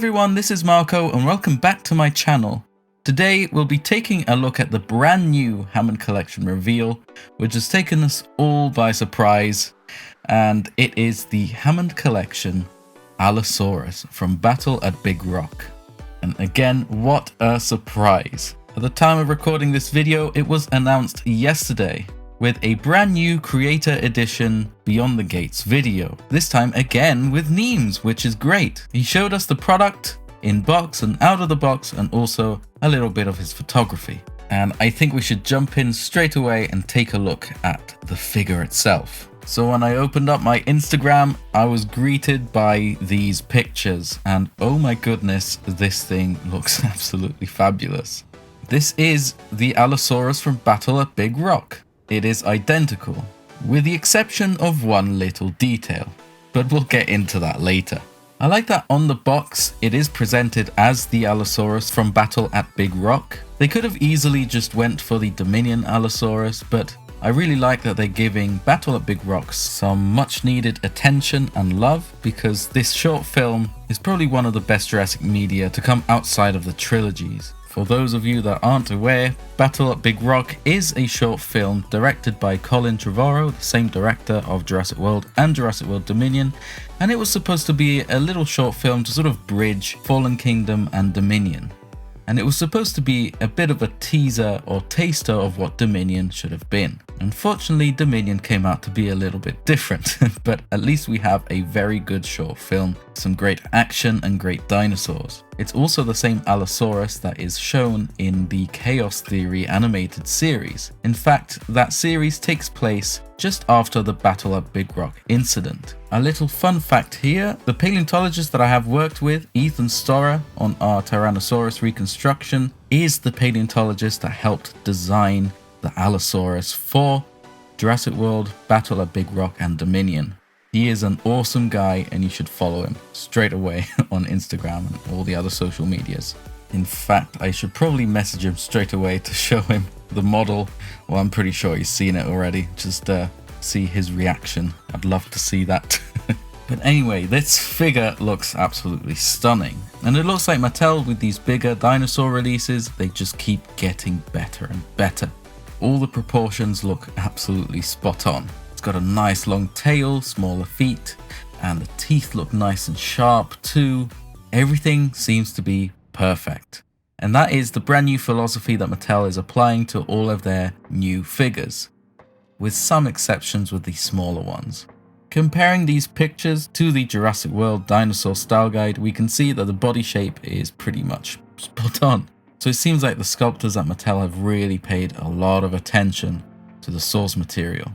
everyone, this is Marco and welcome back to my channel. Today we'll be taking a look at the brand new Hammond collection reveal, which has taken us all by surprise, and it is the Hammond collection Allosaurus from Battle at Big Rock. And again, what a surprise. At the time of recording this video, it was announced yesterday with a brand new creator edition Beyond the Gates video. This time again with Neems, which is great. He showed us the product in box and out of the box, and also a little bit of his photography. And I think we should jump in straight away and take a look at the figure itself. So when I opened up my Instagram, I was greeted by these pictures, and oh my goodness, this thing looks absolutely fabulous. This is the Allosaurus from Battle at Big Rock. It is identical, with the exception of one little detail, but we'll get into that later. I like that on the box it is presented as the Allosaurus from Battle at Big Rock. They could have easily just went for the Dominion Allosaurus, but I really like that they're giving Battle at Big Rock some much needed attention and love, because this short film is probably one of the best Jurassic media to come outside of the trilogies. For those of you that aren't aware, Battle at Big Rock is a short film directed by Colin Trevorrow, the same director of Jurassic World and Jurassic World Dominion, and it was supposed to be a little short film to sort of bridge Fallen Kingdom and Dominion. And it was supposed to be a bit of a teaser or taster of what Dominion should have been. Unfortunately, Dominion came out to be a little bit different, but at least we have a very good short film, some great action and great dinosaurs. It's also the same Allosaurus that is shown in the Chaos Theory animated series. In fact, that series takes place just after the Battle at Big Rock incident. A little fun fact here, the paleontologist that I have worked with, Ethan Storer, on our Tyrannosaurus reconstruction, is the paleontologist that helped design the Allosaurus for Jurassic World, Battle at Big Rock and Dominion. He is an awesome guy and you should follow him straight away on Instagram and all the other social medias. In fact, I should probably message him straight away to show him the model. Well, I'm pretty sure he's seen it already. Just see his reaction. I'd love to see that. But anyway, this figure looks absolutely stunning. And it looks like Mattel, with these bigger dinosaur releases, they just keep getting better and better. All the proportions look absolutely spot on. It's got a nice long tail, smaller feet, and the teeth look nice and sharp too. Everything seems to be perfect. And that is the brand new philosophy that Mattel is applying to all of their new figures, with some exceptions with the smaller ones. Comparing these pictures to the Jurassic World Dinosaur Style Guide, we can see that the body shape is pretty much spot on. So it seems like the sculptors at Mattel have really paid a lot of attention to the source material.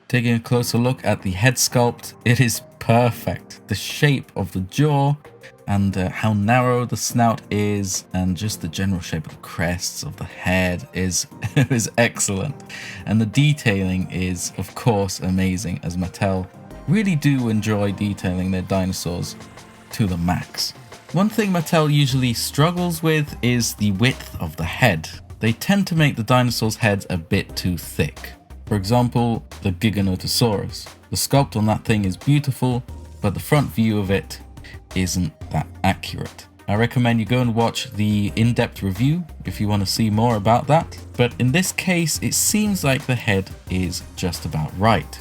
Taking a closer look at the head sculpt, it is perfect. The shape of the jaw and how narrow the snout is, and just the general shape of the crests of the head is excellent. And the detailing is of course amazing, as Mattel really do enjoy detailing their dinosaurs to the max. One thing Mattel usually struggles with is the width of the head. They tend to make the dinosaurs' heads a bit too thick. For example, the Giganotosaurus. The sculpt on that thing is beautiful, but the front view of it isn't that accurate. I recommend you go and watch the in-depth review if you want to see more about that. But in this case, it seems like the head is just about right.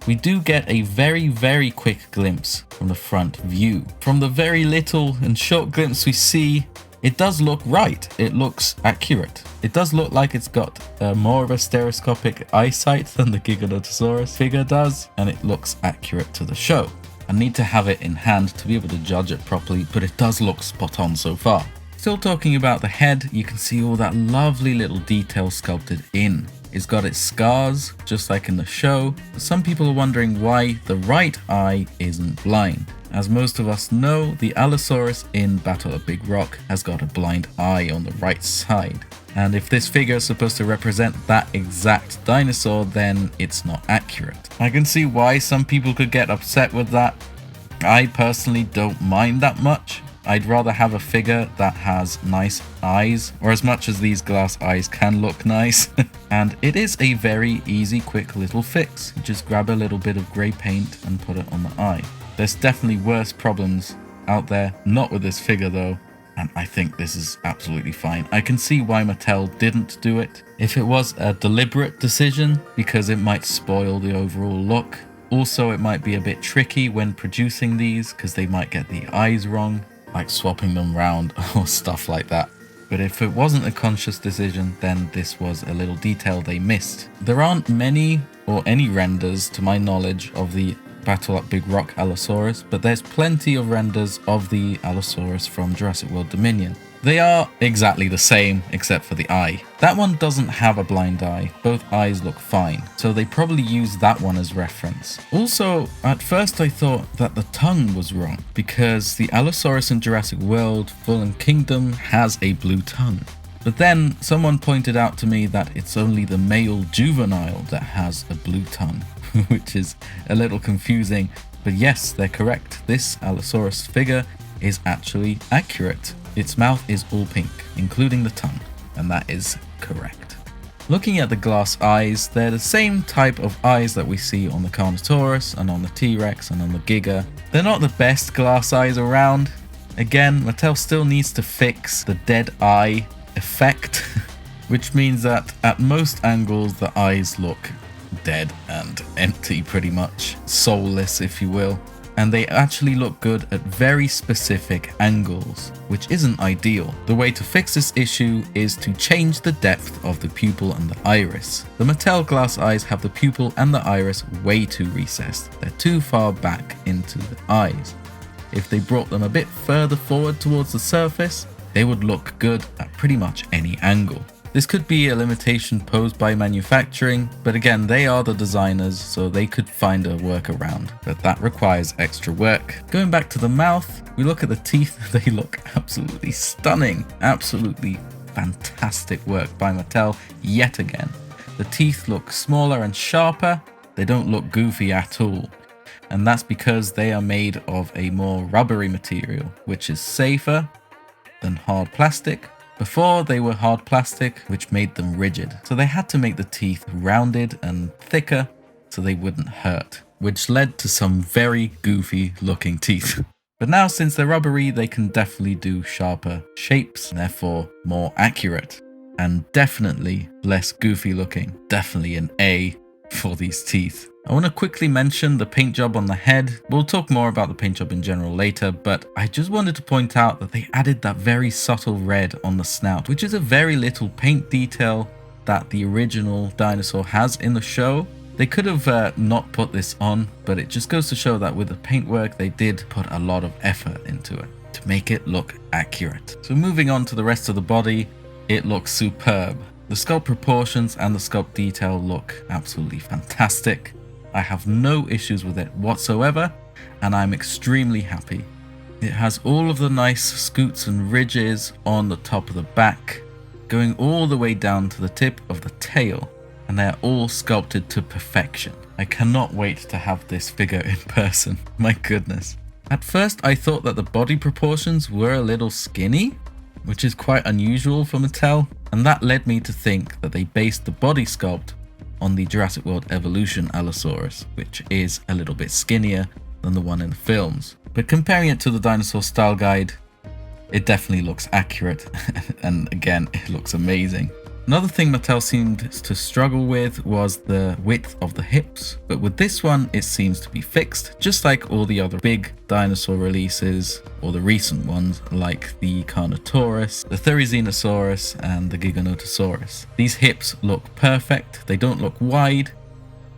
We do get a very quick glimpse from the front view. From the very little and short glimpse we see, it does look right. It looks accurate. It does look like it's got more of a stereoscopic eyesight than the Giganotosaurus figure does, and it looks accurate to the show. I need to have it in hand to be able to judge it properly, but it does look spot on so far. Still talking about the head, you can see all that lovely little detail sculpted in. It's got its scars, just like in the show. Some people are wondering why the right eye isn't blind. As most of us know, the Allosaurus in Battle at Big Rock has got a blind eye on the right side. And if this figure is supposed to represent that exact dinosaur, then it's not accurate. I can see why some people could get upset with that. I personally don't mind that much. I'd rather have a figure that has nice eyes, or as much as these glass eyes can look nice. And it is a very easy, quick little fix. You just grab a little bit of grey paint and put it on the eye. There's definitely worse problems out there. Not with this figure though. And I think this is absolutely fine. I can see why Mattel didn't do it. If it was a deliberate decision, because it might spoil the overall look. Also, it might be a bit tricky when producing these because they might get the eyes wrong, like swapping them around or stuff like that. But if it wasn't a conscious decision, then this was a little detail they missed. There aren't many or any renders, to my knowledge, of the Battle at Big Rock Allosaurus, but there's plenty of renders of the Allosaurus from Jurassic World Dominion. They are exactly the same, except for the eye. That one doesn't have a blind eye, both eyes look fine, so they probably used that one as reference. Also, at first I thought that the tongue was wrong, because the Allosaurus in Jurassic World Fallen Kingdom has a blue tongue. But then someone pointed out to me that it's only the male juvenile that has a blue tongue, which is a little confusing, but yes, they're correct. This Allosaurus figure is actually accurate. Its mouth is all pink, including the tongue, and that is correct. Looking at the glass eyes, they're the same type of eyes that we see on the Carnotaurus and on the T-Rex and on the Giga. They're not the best glass eyes around. Again, Mattel still needs to fix the dead eye effect, which means that at most angles the eyes look dead and empty, pretty much soulless if you will. And they actually look good at very specific angles, which isn't ideal. The way to fix this issue is to change the depth of the pupil and the iris. The Mattel glass eyes have the pupil and the iris way too recessed. They're too far back into the eyes. If they brought them a bit further forward towards the surface, they would look good at pretty much any angle. This could be a limitation posed by manufacturing, but again, they are the designers, so they could find a workaround, but that requires extra work. Going back to the mouth, we look at the teeth, they look absolutely stunning. Absolutely fantastic work by Mattel yet again. The teeth look smaller and sharper, they don't look goofy at all. And that's because they are made of a more rubbery material, which is safer than hard plastic. Before, they were hard plastic, which made them rigid. So they had to make the teeth rounded and thicker so they wouldn't hurt, which led to some very goofy looking teeth. But now, since they're rubbery, they can definitely do sharper shapes, and therefore more accurate. And definitely less goofy looking. Definitely an A for these teeth. I want to quickly mention the paint job on the head. We'll talk more about the paint job in general later, but I just wanted to point out that they added that very subtle red on the snout, which is a very little paint detail that the original dinosaur has in the show. They could have not put this on, but it just goes to show that with the paintwork, they did put a lot of effort into it to make it look accurate. So moving on to the rest of the body, it looks superb. The sculpt proportions and the sculpt detail look absolutely fantastic. I have no issues with it whatsoever, and I'm extremely happy. It has all of the nice scoots and ridges on the top of the back, going all the way down to the tip of the tail, and they're all sculpted to perfection. I cannot wait to have this figure in person, my goodness. At first I thought that the body proportions were a little skinny, which is quite unusual for Mattel, and that led me to think that they based the body sculpt on the Jurassic World Evolution Allosaurus, which is a little bit skinnier than the one in the films. But comparing it to the dinosaur style guide, it definitely looks accurate, and again, it looks amazing. Another thing Mattel seemed to struggle with was the width of the hips, but with this one it seems to be fixed, just like all the other big dinosaur releases, or the recent ones like the Carnotaurus, the Therizinosaurus and the Giganotosaurus. These hips look perfect, they don't look wide,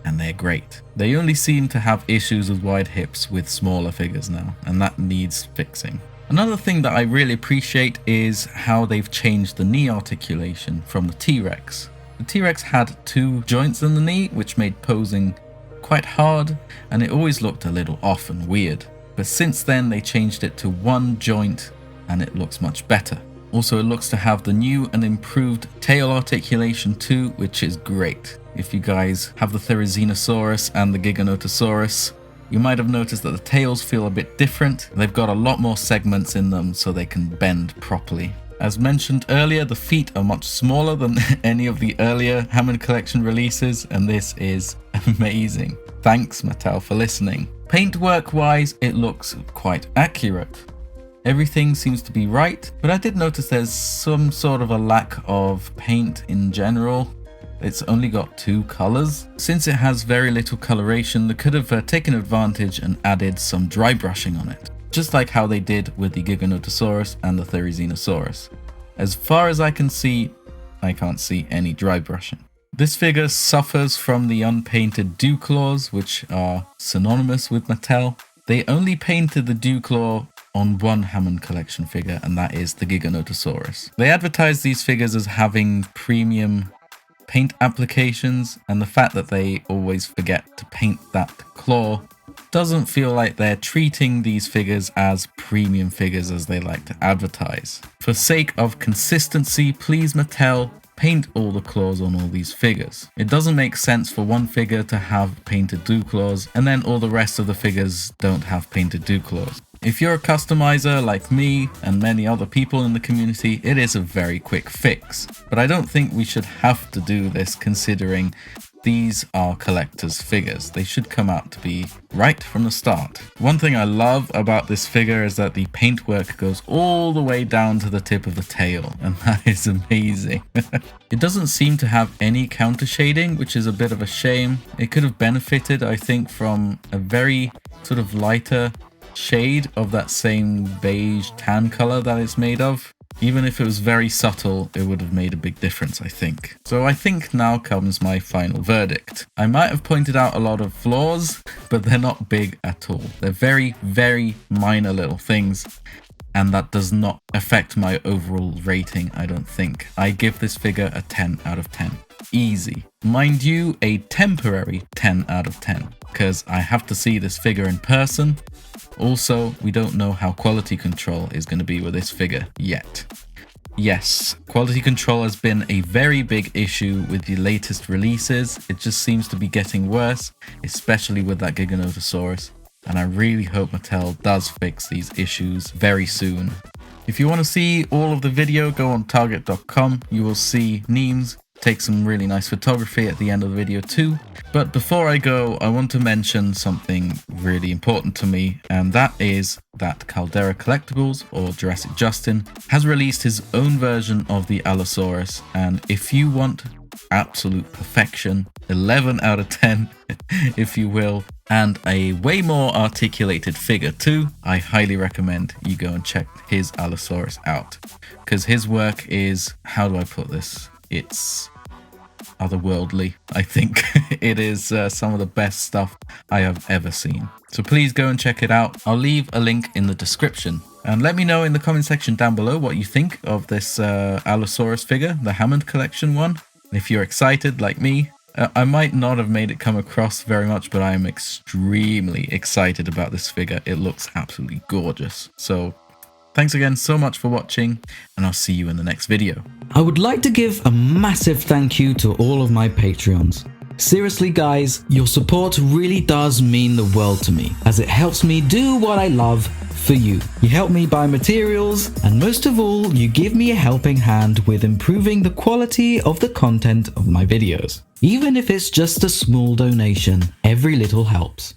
and they're great. They only seem to have issues with wide hips with smaller figures now, and that needs fixing. Another thing that I really appreciate is how they've changed the knee articulation from the T-Rex. The T-Rex had two joints in the knee, which made posing quite hard, and it always looked a little off and weird. But since then they changed it to one joint and it looks much better. Also, it looks to have the new and improved tail articulation too, which is great. If you guys have the Therizinosaurus and the Giganotosaurus, you might have noticed that the tails feel a bit different. They've got a lot more segments in them so they can bend properly. As mentioned earlier, the feet are much smaller than any of the earlier Hammond Collection releases, and this is amazing. Thanks Mattel for listening. Paintwork wise, it looks quite accurate. Everything seems to be right, but I did notice there's some sort of a lack of paint in general. It's only got 2 colors. Since it has very little coloration, they could have taken advantage and added some dry brushing on it, just like how they did with the Giganotosaurus and the Therizinosaurus. As far as I can see, I can't see any dry brushing. This figure suffers from the unpainted dew claws, which are synonymous with Mattel. They only painted the dew claw on one Hammond collection figure, and that is the Giganotosaurus. They advertise these figures as having premium paint applications, and the fact that they always forget to paint that claw doesn't feel like they're treating these figures as premium figures as they like to advertise. For sake of consistency, please Mattel, paint all the claws on all these figures. It doesn't make sense for one figure to have painted dew claws and then all the rest of the figures don't have painted dew claws. If you're a customizer like me and many other people in the community, it is a very quick fix. But I don't think we should have to do this considering these are collectors' figures. They should come out to be right from the start. One thing I love about this figure is that the paintwork goes all the way down to the tip of the tail, and that is amazing. It doesn't seem to have any counter shading, which is a bit of a shame. It could have benefited, I think, from a very sort of lighter shade of that same beige tan color that it's made of. Even if it was very subtle, it would have made a big difference, I think. So I think now comes my final verdict. I might have pointed out a lot of flaws, but they're not big at all. They're very, very minor little things, and that does not affect my overall rating, I don't think. I give this figure a 10 out of 10. Easy. Mind you, a temporary 10 out of 10, because I have to see this figure in person. Also, we don't know how quality control is going to be with this figure yet. Yes, quality control has been a very big issue with the latest releases. It just seems to be getting worse, especially with that Giganotosaurus. And I really hope Mattel does fix these issues very soon. If you want to see all of the video, go on target.com. You will see Neems take some really nice photography at the end of the video too. But before I go, I want to mention something really important to me, and that is that Caldera Collectibles, or Jurassic Justin, has released his own version of the Allosaurus, and if you want absolute perfection, 11 out of 10 if you will, and a way more articulated figure too, I highly recommend you go and check his Allosaurus out, because his work is, how do I put this, it's otherworldly, I think. It is some of the best stuff I have ever seen. So please go and check it out. I'll leave a link in the description. And let me know in the comment section down below what you think of this Allosaurus figure, the Hammond collection one. If you're excited like me, I might not have made it come across very much, but I am extremely excited about this figure. It looks absolutely gorgeous. So thanks again so much for watching, and I'll see you in the next video. I would like to give a massive thank you to all of my Patreons. Seriously guys, your support really does mean the world to me, as it helps me do what I love for you. You help me buy materials, and most of all, you give me a helping hand with improving the quality of the content of my videos. Even if it's just a small donation, every little helps.